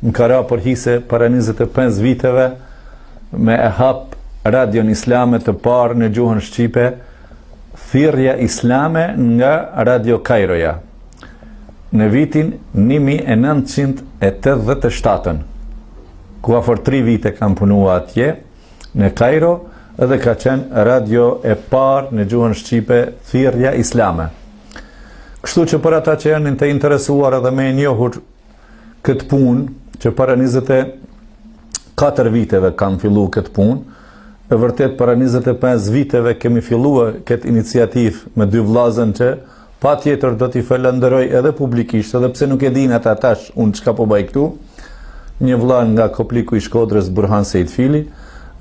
më ka ra për hise para 25 viteve me e hap radion islame të parë në gjuhën shqipe, Thirrja Islame nga Radio Kairoja, në vitin 1987, ku afër 3 vite kam punua atje në Kairo, edhe ka qenë radio e parë në gjuhën shqipe, Thirrja Islame. Kështu që për ata që janë të interesuar edhe me njohur këtë punë, që para 24 viteve kam fillu këtë punë, e vërtet para 25 viteve kemi filluar këtë iniciativë me 2 vllazën që pa tjetër do t'i falenderoj edhe publikisht, edhe pse nuk e din ata tash unë çka po bëj këtu. Një vëlla nga Kopliku i Shkodrës, Burhan Sejtfili,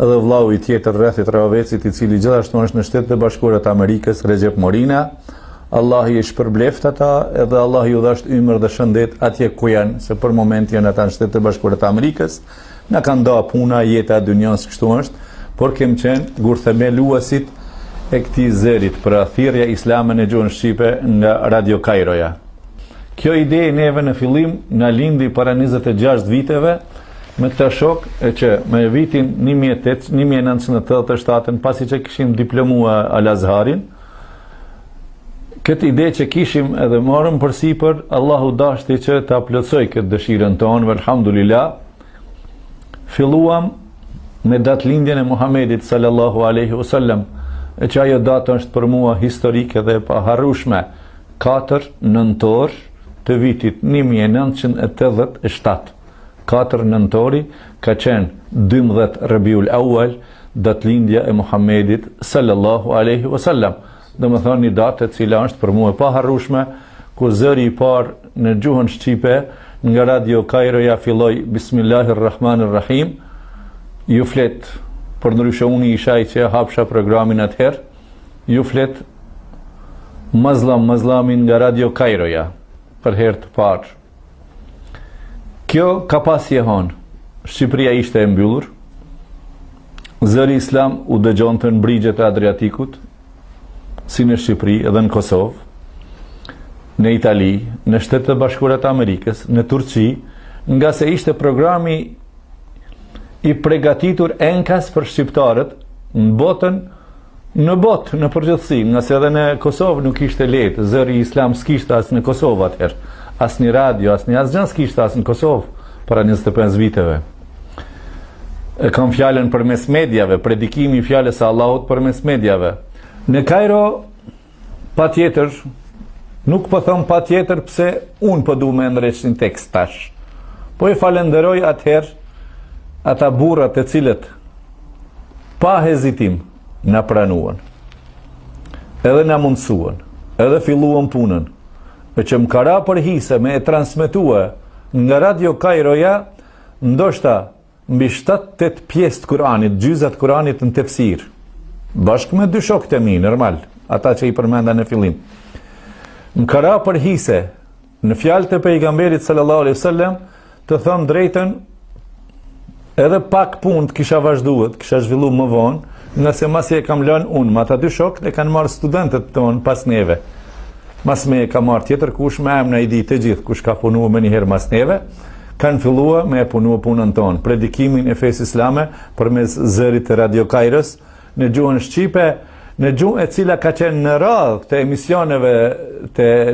edhe vllau i tjetër rrethit Ravecit, i cili gjithashtu është në Shtetet e Bashkuara të Amerikës, Recep Morina. Allah i shpërbleft ata, edhe Allah ju dhasht ymër dhe shëndet atje ku janë, se për moment janë ata në Shtetet e Bashkuara të Amerikës. Na kanë nda puna, jeta e dunjos kështu është, por kem qenë gurthemeluesit e këtij zërit për Thirrja Islame në gjuhën shqipe nga Radio Kairoja. Kjo ide neve në fillim na lindi para 26 viteve me këtë shok e që me vitin 1987, pasi që kishim diplomua Al-Azharin, këtë ide që kishim edhe morëm përsipër, Allahu dashti që ta plotësoj këtë dëshirën tonë, alhamdulillah. Filluam me datëlindjen e Muhamedit sallallahu alaihi wasallam, e që ajo datë është për mua historike dhe pa harrueshme, 4 nëntor të vitit 1987. 4 nëntori ka qenë 12 Rabiul Awal, datëlindja e Muhamedit sallallahu alaihi wasallam. Dhe më thonë një datë e cila është për mua pa harrueshme, ku zëri i parë në gjuhën shqipe nga Radio Kairoja filloi Bismillahirrahmanirrahim. Ju flet, për ndryshe unë isha i që hapsha programin atëherë, ju flet mazlamin nga Radio Kairoja, për herë të parë. Kjo ka pas jehon, Shqipëria ishte e mbyllur, zëri islam u dëgjonte në brigjet e Adriatikut, si në Shqipëri edhe në Kosovë, në Itali, në Shtetet e Bashkuara të Amerikës, në Turqi, nga se ishte programi i përgatitur enkas për shqiptarët në botën, në përgjithësi, nga se edhe në Kosovë nuk ishte lehtë, zëri islam s'kishte as në Kosovë atëherë, as një radio, as një asgjë s'kishte as në Kosovë para 25 viteve. E kam fjalën përmes mediave, predikimi i fjalës së Allahut përmes mediave. Në Kairo, pa tjetër, nuk po them pa tjetër pse unë po du me ndreq një tekst tash, po i falenderoj atëherë ata burrat e cilët pa hezitim na pranuan, edhe na mundsuan, edhe filluan punën, e që më kara për hise me e transmetua nga Radio Kairoja, ndoshta mbi 7-8 pjesë të Kuranit, gjyzat Kuranit në tefsir, bashkë me 2 shokët e mi, normal, ata që i përmenda në fillim. Më kara për hise në fjalët e pejgamberit sallallahu alaihi wasallam, të them drejtën, edhe pak punë kisha vazhduar, kisha zhvillu më vonë, nga se masi e kam lënë unë, ma ata 2 shokët e kanë marrë studentët tonë pas neve. Mas me e ka marrë tjetër kush me emna i di të gjithë, kush ka punua më njëherë mas neve, kanë fillua me e punua punën tonë, predikimin e fesë islame përmes zërit të Radio Kairos në gjuhën shqipe, në gjuhë e cila ka qenë në radhë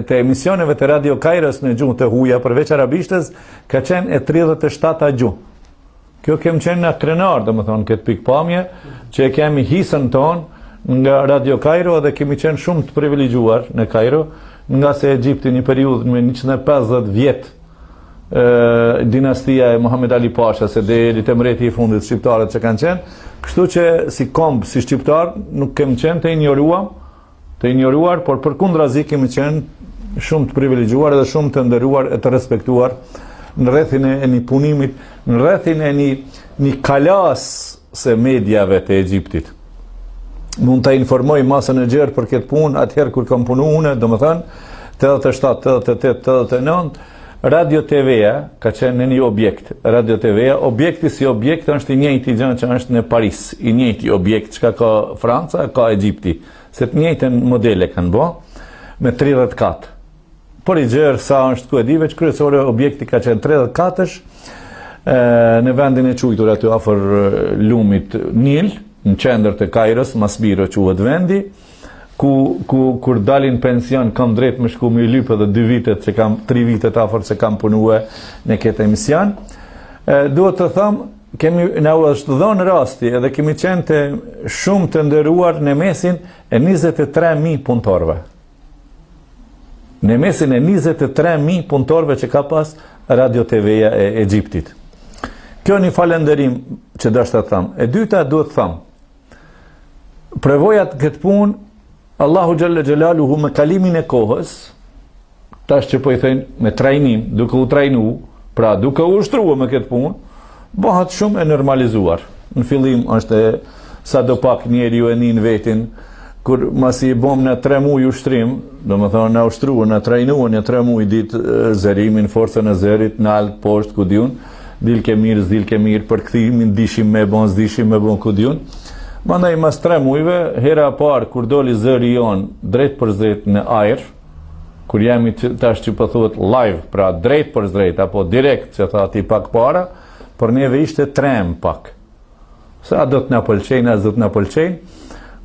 të emisioneve të Radio Kairos në gjuhë të huja, përveç arabishtës, ka qenë e 37 gjuhë. Kjo kem qenë në krenar, dhe më thonë, këtë pikpamje, që e kemi hisën tonë nga Radio Kairo dhe kemi qenë shumë të privilegjuar në Kairo, nga se Egjipti një periudhë me 150 vjetë dinastia e Muhammed Ali Pasha, se deri te mreti i fundit shqiptarët që kanë qenë, kështu që si komb, si shqiptar, nuk kemi qenë të injoruar, por përkundrazi kemi qenë shumë të privilegjuar dhe shumë të nderuar e të respektuar në rrethin e një punimit, në rrethin e një kalas se mediave të Egjiptit. Mund të informoj masën e gjerë për këtë punë, atëherë kur kam punu une, do më thënë, 87, 88, 89, Radio TV-ja ka qenë në një objekt. Radio TV-ja, objekti si objekt është i njëjti gjë që është në Paris, i njëjti objekt që ka Franca, ka Egjipti, se të njëjtën modele kanë bë, me 30 katë. Por i gjerë sa është ku e di, veç kryesore objekti ka qenë 30 katësh, në vendin e quajtur aty afër lumit Nil, në qendër të Kairos, Masbiro quhet vendi, kur dalin pension kam drejt me shku me lyp edhe 2 vitet që kam 3 vitet afër se kam punue në këtë emision. Duhet të them, kemi na është dhënë rasti edhe kemi qenë të shumë të nderuar në mesin e 23.000 punëtorëve. Në mesin e 23.000 punëtorëve që ka pas Radio TV-ja e Egjiptit. Kjo një falenderim që dashur të them. E dyta duhet të them, prevojat këtë punë Allahu Gjelle Gjelaluhu me kalimin e kohës, tash që po i thënë me trajnim, duke u trajnu, pra duke u ushtruar me këtë punë, bëhet shumë e normalizuar. Në fillim është sa do pak njeriu e nin vetin, kur masi i bom në 3 muaj ushtrim, do më thonë na ushtruar, na trajnuar në 3 muaj ditë zërimin, forcën e zërit, në alt, poshtë, ku diun, dil ke mirë, s'dil ke mirë, për kthimin, dishim me bon, s'dishim me bon, ku diun. Mandaj mas 3 muajve, hera parë kur doli zëri jon drejt për drejt në ajër, kur jemi tash që thuhet live, pra drejt për drejt apo direkt, që tha ti pak para, për neve ishte trem pak. Sa do të na pëlqejnë, as do të na pëlqejnë,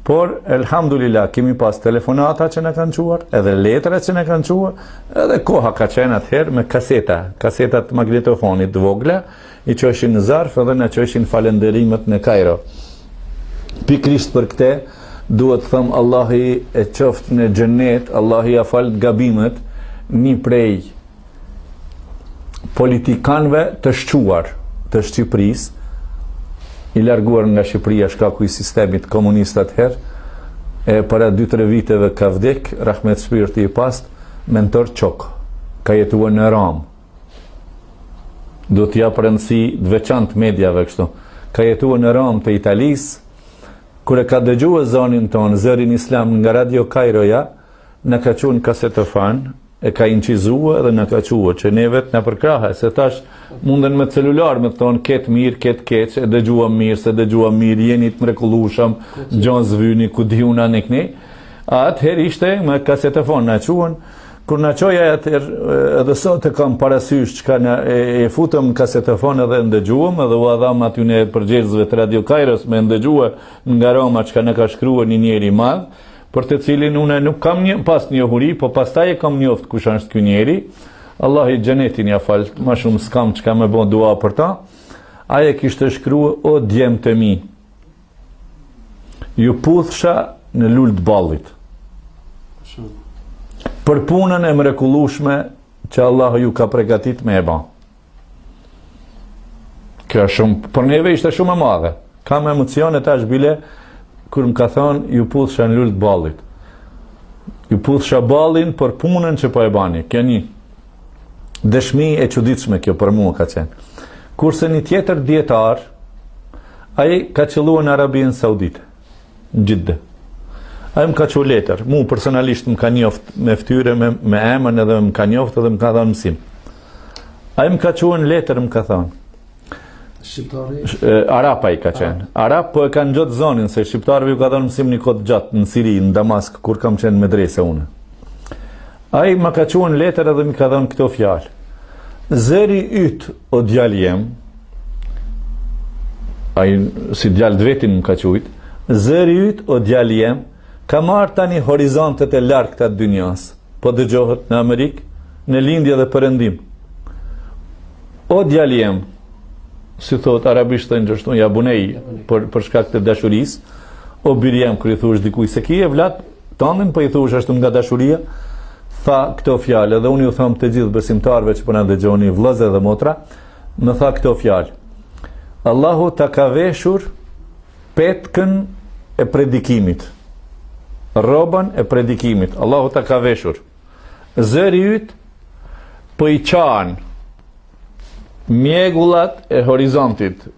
por elhamdulillah kemi pas telefonata që na kanë quar, edhe letra që na kanë quar, edhe koha ka qenë atëherë me kasetat magnetofonit të vogla, i qoshin në zarf edhe na qoshin falenderimet në Kairo. Pikrisht për këte, duhet të thëmë Allahi e qoftë në xhennet, Allahi ja falë gabimet një prej politikanëve të shquar të Shqipërisë, i larguar nga Shqipëria shkaku i sistemit komunist atëherë, e para 2-3 viteve ka vdek, rahmet shpirti i past, mentor Qok, ka jetuar në Ram. Do t'ja rëndësi të veçantë mediave kështu. Ka jetuar në Ram të Italisë, kur e ka dëgjuar zonin tonë, zërin islam nga Radio Kairoja, në ka qunë kasetofan, e ka inqizuar edhe në ka quë, që ne vetë në përkrahe, se tash munden me celular me thonë, ketë mirë, ketë keq, e dëgjuam mirë, se dëgjuam mirë, jenit mrekullushëm, gjon zvyni, ku dihuna në këni. Atëherë ishte me kasetofon në quën, kur në qoja edhe sot e kam parasysh që e futëm në kasetofon edhe ndëgjuëm, edhe u adham aty në përgjegjësve të Radio Kairos me ndëgjua nga Roma që në ka shkruar një njeri madh, për të cilin unë nuk kam pas njohuri, po pastaj e kam njoft kush është ky njeri. Allah i xhenetin ja fal, më shumë s'kam që ka me bon dua për ta. Aje kishte shkruar, o djemë të mi, ju puthsha në lul të ballit. Për punën e mrekullueshme që Allah ju ka përgatit me e ban. Kjo shumë, për neve ishte shumë e madhe. Kam emocione tash bile, kur më ka thonë, ju puthsha në lul të ballit. Ju puthsha ballin për punën që po e bani. Kjo një dëshmi e çuditshme kjo për mua ka qenë. Kurse një tjetër dietar, ai ka qëlluar në Arabinë Saudite, në Gjidde. Ai më ka qenë letër, mu personalisht më ka njoft me fytyrë, me emën edhe më ka njoft edhe më ka dhënë mësim. Ai më ka qenë letër, më ka thënë. Shqiptari? Arapa i ka qenë. Arap po e kanë gjatë zonin, se shqiptarëve ju ka dhënë mësim një kohë gjatë në Siri, në Damask, kur kam qenë medrese unë. Ai më ka qenë letër edhe më ka dhënë këto fjalë. Zëri yt o djali jem, ai si djalë vetin më ka thujt, zëri yt o djali jem, ka marrë tani horizontet e largëta të dynjas, po dëgjohet në Amerikë, në lindje dhe perëndim. O djali jem, si thot arabisht të njështu, ja bunej, për shkak të dashurisë, o biri jem, kër i thush dikuj, se ki e vlat, tandin, po i thush ashtu nga dashuria, tha këto fjalë, dhe unë ju tham të gjithë besimtarve që përna dëgjoni vëllezër dhe motra, më tha këto fjalë. Allahu ta ka veshur petkën e predikimit, robën e predikimit, Allahu ta ka veshur. Zëri yt po i qanë mjegullat e horizontit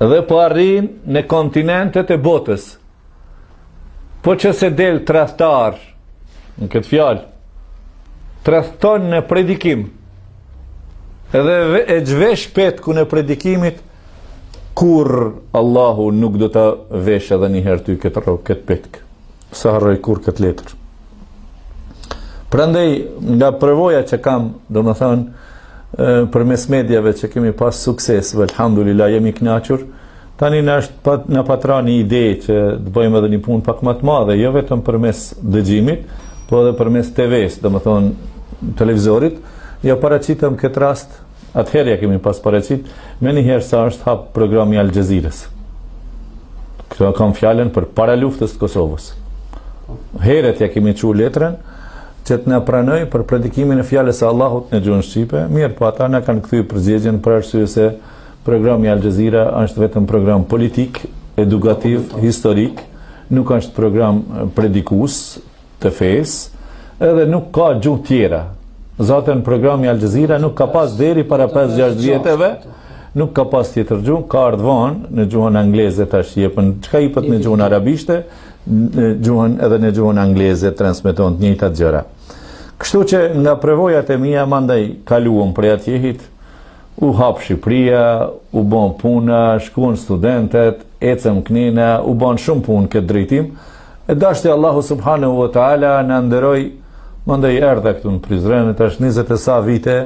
dhe po arrin në kontinentet e botës. Po që se del tradhtar në këtë fjalë, tradhton në predikim, edhe e gjvesh petkun e predikimit, kur Allahu nuk do ta vesh edhe një herë ty këtë petkë. Sa harroj kur këtë letër. Prandaj nga përvoja që kam, do më thënë, përmes medjave që kemi pas sukses, alhamdulillah, jemi kënaqur. Tani na patra një ide që të bëjmë edhe një punë pak më të madhe, jo vetëm përmes dëgjimit, po edhe përmes TV-s, domethënë televizorit. Ja paraqitëm këtë rast, atëherë ja kemi pas paraqit, me njëherë sa është hap programi Al Jazeerës. Këto kam fjalën për para luftës të Kosovës. Herët ja kemi çu letrën që të na pranoj për predikimin e fjalës së Allahut në gjuhën shqipe. Mirë, po ata na kanë kthyer përgjigjen për arsye se programi Al Jazeera është vetëm program politik, edukativ, historik, nuk është program predikues të fesë, edhe nuk ka gjuhë tjera. Zaten programi Al Jazeera nuk ka pas deri para 5-6 vjeteve, nuk ka pas tjetër gjuhë, ka ardhvan në gjuhën angleze tash jepën, çka jepet në gjuhën arabishte, edhe në gjuhën angleze transmeton të njëjtat gjëra. Kështu që nga prevojat e mia mandaj kaluam për atjehit, u hap Shqipëria, u bën puna, shkuan studentet, ecëm knina, u bën shumë punë këtë drejtim. E dashti Allahu subhanahu wa taala na nderoj, mandej erdha këtu në Prizren, tash 20 e sa vite,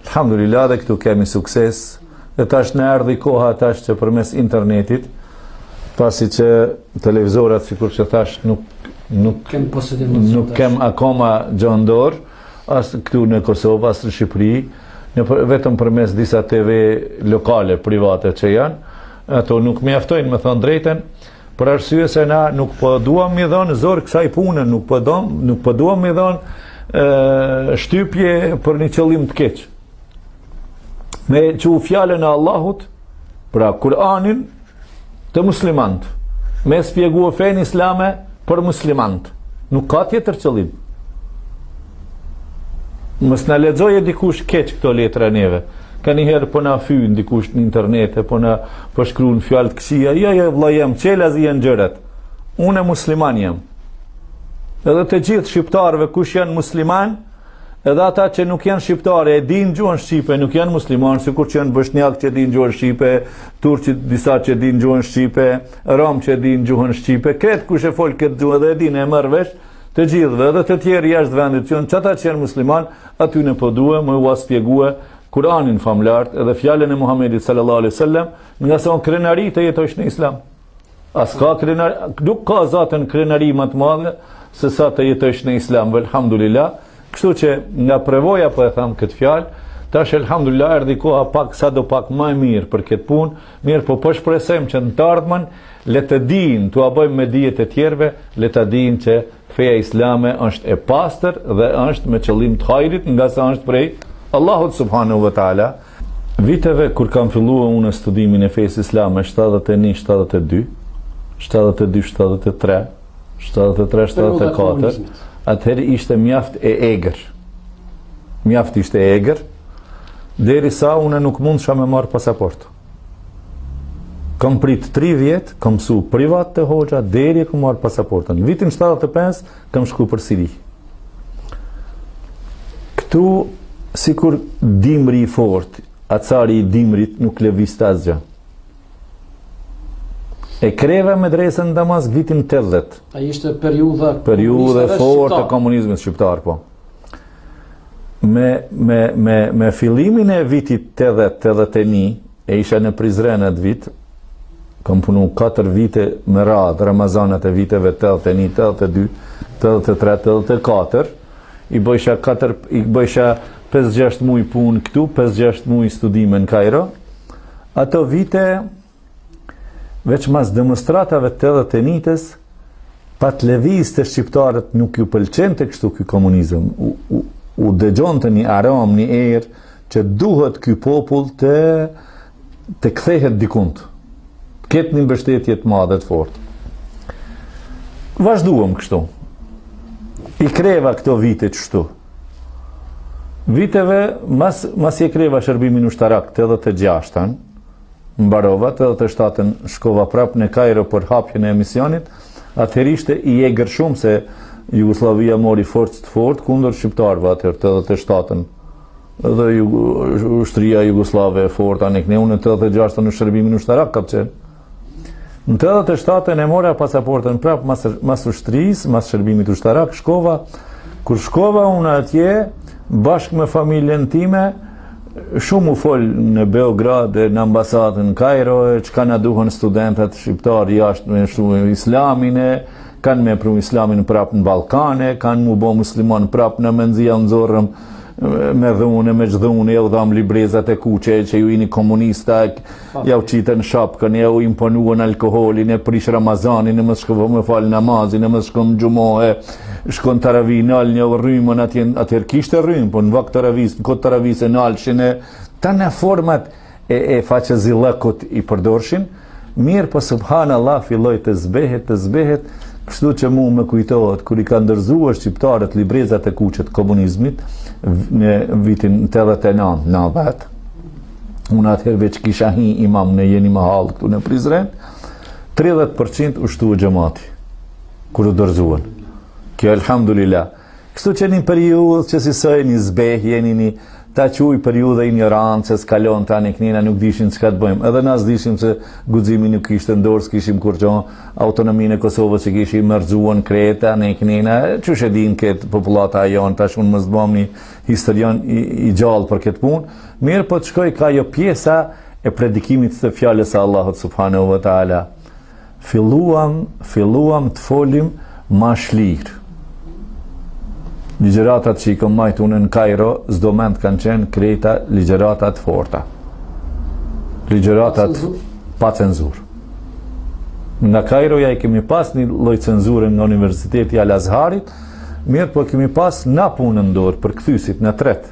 alhamdulillah, dhe këtu kemi sukses. Dhe tash në erdhi koha tash që përmes internetit, pasi që televizorat, sikur që thash, nuk kem akoma gjëndor, as këtu në Kosovë, as në Shqipëri, vetëm përmes disa TV lokale, private që janë, ato nuk mjaftojnë, me thonë drejten, për arsye se na nuk po duam mi dhonë zor kësaj pune, nuk po duam mi dhonë shtypje për një qëllim të keq. Me që u fjallën e Allahut, pra Kur'anin të muslimant, me spjegu e fen islame për muslimant, nuk ka tjetër qëllim. Mës në lexoje dikush keq këto letra neve, ka njëherë po na fyën dikush në internet, po na po shkruan fjalë të këqija, ja vëlla jam, çelazi janë gjërat. Unë musliman jam. Edhe të gjithë shqiptarëve kush janë musliman, edhe ata që nuk janë shqiptarë, e dinë gjuhën shqipe, nuk janë musliman, sikur që janë bosnjak që dinë gjuhën shqipe, turqit disa që dinë gjuhën shqipe, rom që dinë gjuhën shqipe, kretë kush e fol këtë gjuhë dhe e dinë e marr vesh, të gjithëve, edhe të tjerë jashtë vendit që janë çata që janë musliman, aty ne po duhet më u shpjegue Kur'anin famlart edhe fjalën e Muhamedit sallallahu alaihi wasallam, nga sa krenari të jetosh në Islam. As ka krenari, nuk ka zatën krenari më të madhe se sa të jetosh në Islam, alhamdulillah. Kështu që nga prevoja po e tham këtë fjalë, tash alhamdulillah erdhi koha pak sa do pak më e mirë për këtë punë, mirë po shpresojmë që në të ardhmen le të dinë, t'ua bëjmë me dijet e tjerëve, le të dinë që feja islame është e pastër dhe është me qëllim të hajrit, nga sa është prej Allahut subhanahu wa taala. Viteve kur kam filluar unë studimin e fesë islame 71, 72, 72, 73, 73, 74, atëherë ishte mjaft e egër. Mjaft ishte e egër, derisa unë nuk mundsha me marr pasaport. Kam prit 3 vjet, kam mësu privat të hoxha, deri e kam marr pasaportën. Në vitin 75 kam shku për Siri. Këtu sikur dimri i fort, acari i dimrit nuk lëvizte asgjë. E kreva medresën Damask vitin 80. Ai ishte periudha e fortë e komunizmit shqiptar, po. Me fillimin e vitit 80-81, e isha në Prizren atë vit, kam punu 4 vite me radhë, Ramazanat e viteve 81, 82, 83, 84, i bëjsha 5-6 muaj punë këtu, 5-6 muaj studime në Kairo. Ato vite, veç mas demonstratave të 81-ës, pa të lëviz të shqiptarët nuk ju pëlqen të kështu ky komunizëm. U dëgjon të një aram, një erë, që duhet ky popull të kthehet dikund. Ketë një mbështetje të madhe të fortë. Vazhduam kështu. I kreva këto vite kështu. Viteve, mas i kreva shërbimin ushtarak të 86-ën, mbarova, të 87-ën shkova prap në Kairo për hapjen e emisionit, atëherë ishte i egër shumë se Jugoslavia mori forcë të fortë kundër shqiptarëve atëherë të 87-ën. Edhe ushtria jugoslave e fortë, anek ne unë në 86-ën në shërbimin ushtarak ka qenë. Në 87-ën e mora pasaportën prap mas ushtrisë, mas shërbimit ushtarak, shkova. Kur shkova unë atje, bashkë me familjen time, Shumë u fol në Beograd e në ambasadën në Kairo, çka na duhen studentat shqiptar jashtë me shumë islamin, kanë me pru islamin prapë në Ballkane, kanë mu bo musliman prapë në menzia nëzorëm me dhune, me gjdhune, ja u dham librezat e kuqe, që ju ini komunista, ja u qitën shapkën, ja u imponuën alkoholin, e prish Ramazanin, e më shkëvo me falë namazin, e më shkëm gjumohe, shkon taravi nal një rrymën atër kishte rrymë, po në vakt taravis, në këtë taravis e nalshin e ta në format e faqe zilëkut i përdorshin, mirë po subhanallah filloj të zbehet, kështu që mu me kujtohet, kër i ka ndërzuar shqiptarët librezat e kuqet komunizmit, në vitin 89-90, unë atëherë veç kisha hi imam në jeni mahal këtu në Prizren, 30% ushtu e gjemati, kër u dërzuan. Kjo elhamdulillah. Kështu që një periudhë që si sëj një zbeh, jeni një ta quj periudhë ignorancës, kalon tani kënina nuk dishin çka të bëjmë. Edhe nas dishim se guximi nuk ishte ndorë, s'kishim kur gjo autonominë e Kosovës që kishim mërzuan Kreta, ne kënina, që shë din këtë populata ajon, tash unë mësë bëm një historian i gjallë për këtë punë, mirë po të shkoj ka jo pjesa e predikimit të fjallës Allahut subhanahu wa ta'ala. Filluam të folim ma shlirë. Ligjeratat që i kom majtë unë në Kairo, zdo mend kanë qenë krejta ligjeratat forta. Ligjeratat pa cenzur. Nga Kairoja i kemi pas një lloj cenzure nga Universiteti Al Azharit, mirë po kemi pas na punën dorë për kthysit në tret.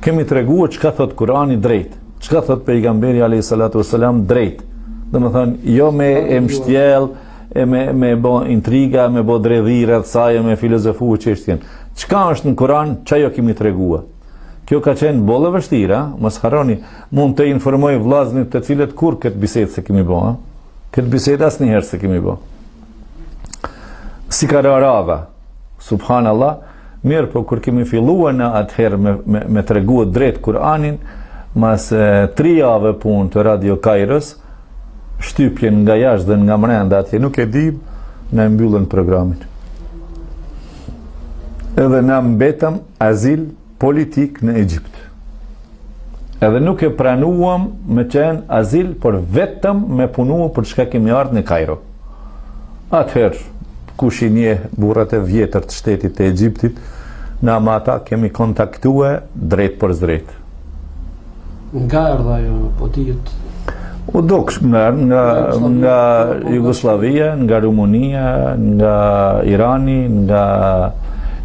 Kemi treguar çka thot Kurani drejt, çka thot pejgamberi alayhi salatu wasalam drejt. Domethënë jo me mshtjell, e me bo intriga, me bo dredhira të saj, me filozofu çështjen. Çka është në Kur'an, çajo kemi tregua. Kjo ka qenë bollë vështira, mos harroni, mund të informoj vllazërit të cilët kur këtë bisedë se kemi bë, këtë bisedë asnjëherë se kemi bë. Si ka rarava, subhanallah, mirë po kur kemi filluar në atëherë me tregua drejt Kur'anin, mas 3 javë punë të Radio Kairos, shtypjen nga jashtë dhe nga mrenda atje nuk e di, në mbyllën programin. Edhe na mbetëm azil politik në Egjipt. Edhe nuk e pranuam me qenë azil, por vetëm me punu për çka kemi ardhur në Kairo. Atëherë, kush i njeh burrat e vjetër të shtetit të Egjiptit, na me ata kemi kontaktue drejt për drejt. Nga erdha ajo, po tijet? U duk nga Jugoslavia, nga Rumunia, nga Irani,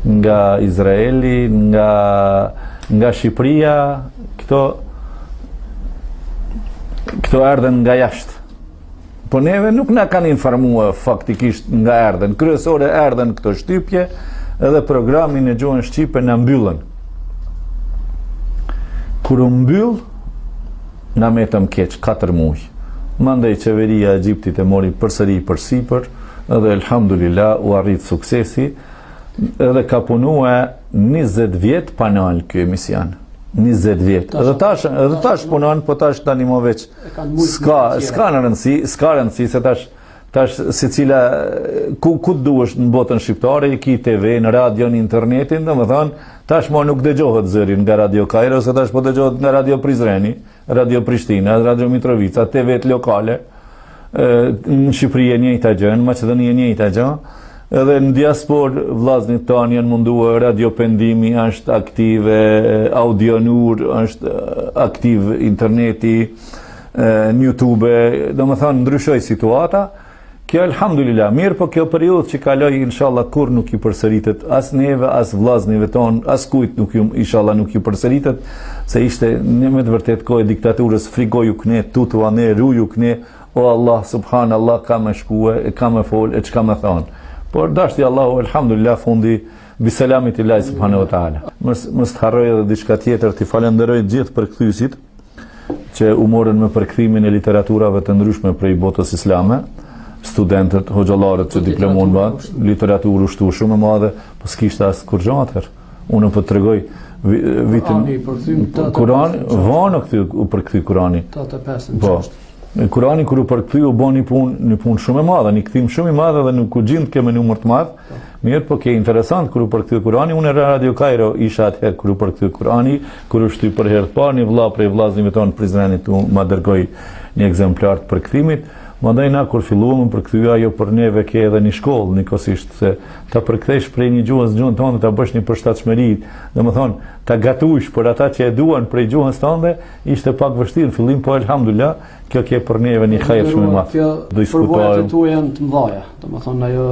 nga Izraeli, nga Shqipëria, këto erdhen nga jashtë. Po neve nuk na kanë informua faktikisht nga erdhen. Kryesore erdhen këto shtypje, edhe programin e gjuhën shqipe na mbyllën. Kur u mbyll, na metëm keq 4 muaj. Mandej qeveria e Egjiptit e mori përsëri përsipër, edhe elhamdulillah u arrit suksesi, edhe ka punue 20 vjet panal ky emision. 20 vjet. Edhe tash punon, po tash tani më veç s'ka rëndësi se tash secila ku duhesh në botën shqiptare, i ki TV, në radio, në internetin, domethënë tash më nuk dëgjohet zëri nga Radio Kairo, se tash po dëgjohet nga Radio Prizreni, Radio Prishtina, Radio Mitrovica, TV lokale, në Shqipëri e njëjta gjë, në Maqedoni e njëjta gjë, edhe në diaspor vllazërit tanë janë munduar, Radio Pendimi është aktive, Audio Nur është aktiv interneti, në YouTube, domethënë ndryshoi situata. Kjo elhamdulillah, mirë po kjo periudhë që kaloj inshallah kur nuk i përsëritet as neve, as vllaznive ton, as kujt inshallah nuk i përsëritet, se ishte në me të vërtet kohë e diktaturës, frigoju këne, tutu ane, ruju këne, o Allah, subhanallah, ka me shkue, ka me fol, e çka me thonë. Por dashti Allahu, elhamdulillah, fundi biselamit Ilahi subhanahu wa ta'ala. Mos të harroj edhe diçka tjetër, t'i falenderoj gjithë përkthysit që u morën me përkthimin e literaturave të ndryshme prej botës islame, studentët, hoxhallarët që diplomon literaturë ushtu shumë e madhe, po s'kishte as kur gjo atëherë. Unë po tregoj vitin Kurani, vonë u përkthy Kurani. 85. Po. Kurani kur u përkthye u bën një punë shumë e madhe, një kthim shumë i madh dhe nuk u gjind kë me numër të madh. Mirë, po ke interesant kur u përkthye Kurani, unë në Radio Kairo isha atëherë kur u përkthye Kurani, kur u shtyp për herë të parë, një vëlla prej vëllazëve tonë Prizrenit ma dërgoi një ekzemplar të përkthimit. Mandaj na kur filluam përkthye ajo për neve ke edhe një shkollë nikosisht se ta përkthesh prej një gjuhës në gjuhën tonë ta bësh një përshtatshmëri, domethënë ta gatuish për ata që e duan prej gjuhës tonë, ishte pak vështirë në fillim, po elhamdulillah, kjo ke për neve një hajër shumë i madh. Do diskutojmë. Përvojat e tua janë të mëdha, domethënë ajo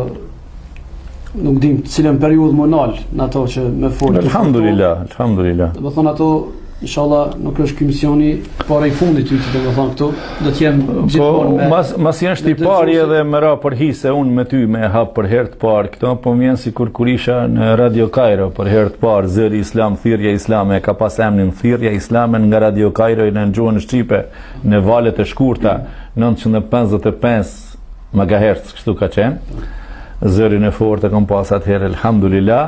nuk dim cilën periudhë monal në ato që më fol. Alhamdulillah. Domethënë ato inshallah nuk është ky misioni para i fundit yt, domethënë këtu do të jem gjithmonë me mas janë shtipari edhe më ra për hi se unë me ty me hap për herë të parë këto, po më vjen sikur kur isha në Radio Kairo për herë të parë, Zëri Islam, thirrja islame, ka pas emrin thirrja islame nga Radio Kairo në gjuhën shqipe në valët e shkurta 955 MHz, kështu ka qenë. Zërin e fortë kam pas atëherë, alhamdulillah.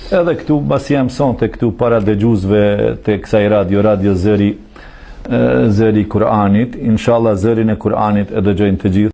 Edhe këtu basi jam sonte këtu para dëgjuesve të kësaj radio Zëri Kur'anit, inshallah zërin e Kur'anit e dëgjojnë të gjithë.